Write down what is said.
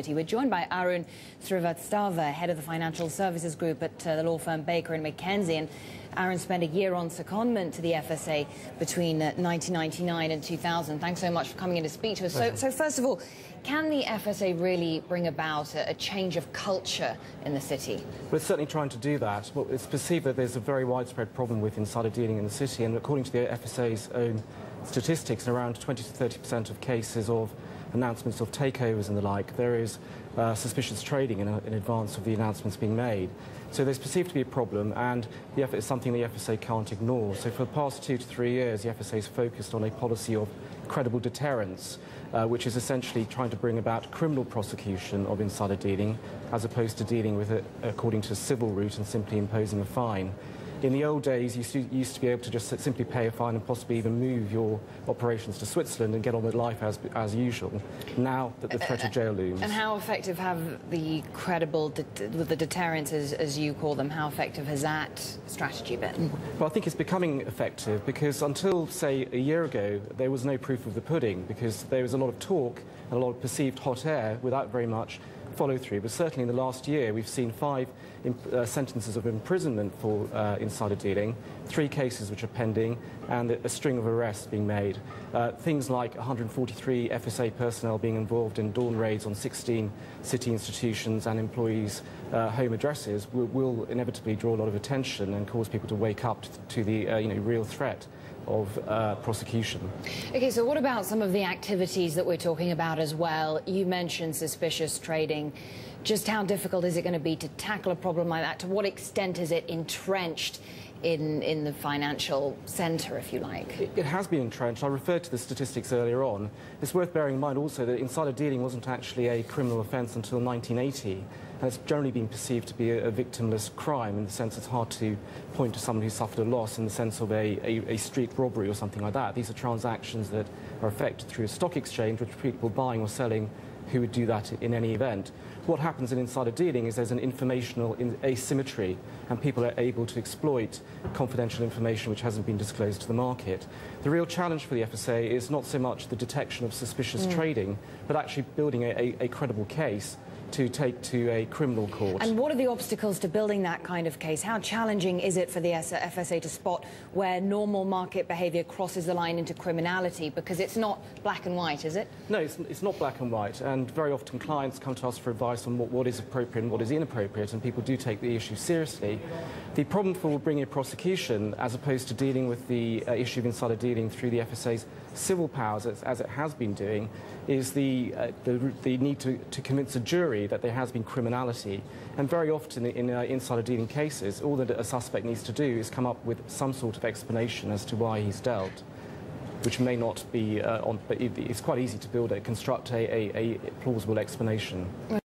We're joined by Arun Srivastava, head of the financial services group at the law firm Baker McKenzie. And Arun spent a year on secondment to the FSA between 1999 and 2000. Thanks so much for coming in to speak to us. So first of all, can the FSA really bring about a change of culture in the city? We're certainly trying to do that. Well, it's perceived that there's a very widespread problem with insider dealing in the city, and according to the FSA's own statistics, in around 20 to 30% of cases of announcements of takeovers and the like, there is suspicious trading in advance of the announcements being made. So there's perceived to be a problem, and it's something the FSA can't ignore. So for the past 2 to 3 years, the FSA has focused on a policy of credible deterrence, which is essentially trying to bring about criminal prosecution of insider dealing, as opposed to dealing with it according to a civil route and simply imposing a fine. In the old days, you used to be able to just simply pay a fine and possibly even move your operations to Switzerland and get on with life as usual. Now that the threat of jail looms. And how effective have the credible, the deterrents, as you call them, how effective has that strategy been? Well, I think it's becoming effective because until, say, a year ago, there was no proof of the pudding because there was a lot of talk and a lot of perceived hot air without very much follow-through. But certainly in the last year, we've seen 5 sentences of imprisonment for insider dealing, 3 cases which are pending, and a string of arrests being made. Things like 143 FSA personnel being involved in dawn raids on 16 city institutions and employees' home addresses will inevitably draw a lot of attention and cause people to wake up to the real threat of prosecution. Okay, so what about some of the activities that we're talking about as well? You mentioned suspicious trading. Just how difficult is it going to be to tackle a problem like that? To what extent is it entrenched in the financial centre, if you like? It has been entrenched. I referred to the statistics earlier on. It's worth bearing in mind also that insider dealing wasn't actually a criminal offence until 1980, and it's generally been perceived to be a victimless crime in the sense it's hard to point to someone who suffered a loss in the sense of a street robbery or something like that. These are transactions that are effected through a stock exchange, which people buying or selling who would do that in any event. What happens in insider dealing is there's an informational asymmetry, and people are able to exploit confidential information which hasn't been disclosed to the market. The real challenge for the FSA is not so much the detection of suspicious trading, but actually building a credible case to take to a criminal court. And what are the obstacles to building that kind of case? How challenging is it for the FSA to spot where normal market behaviour crosses the line into criminality? Because it's not black and white, is it? No, it's not black and white, and very often clients come to us for advice on what is appropriate and what is inappropriate, and people do take the issue seriously. The problem for bringing a prosecution, as opposed to dealing with the issue of insider dealing through the FSA's civil powers, as it has been doing, is the need to convince a jury that there has been criminality. And very often in insider dealing cases, all that a suspect needs to do is come up with some sort of explanation as to why he's dealt, which may not be but it's quite easy to construct a plausible explanation.